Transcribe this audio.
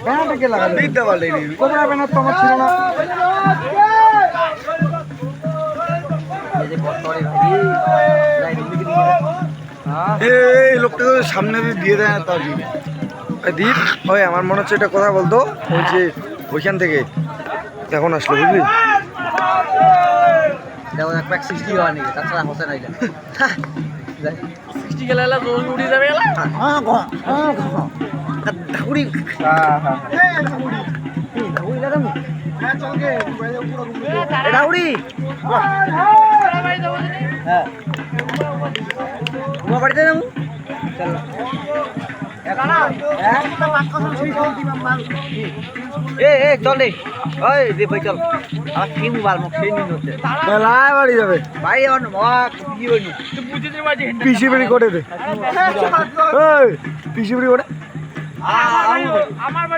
ব্যানারটা কে লাগালো? বিদ্যা বলে কোবরা ব্যানার তো আমার ছিল না। এই লোকটা তো সামনে দিয়ে দেয় না তার দিনে দীপ ওই আমার মনে হচ্ছে এটা কথা বলতো ওই যে ওইখান থেকে এখন আসলো বুঝলি দেখো এক প্যাক 60 হওয়া নেই তাছাড়া হতে নাই না 60 গেলে জোন উড়ে যাবে ধাকুড়ি ধাকুড়ি লাগাম ধাকুড়ি হ্যাঁ তোমার বাড়িতে যাবো চল রে ওই দে ভাই চল আমার কি মোবাইল মুখ সেই নিন হচ্ছে মেলায় বাড়ি যাবে ভাই আমার মক কি হইনি পিসি বাড়ি করে দে এই পিসি বাড়ি করে আমার বাড়ি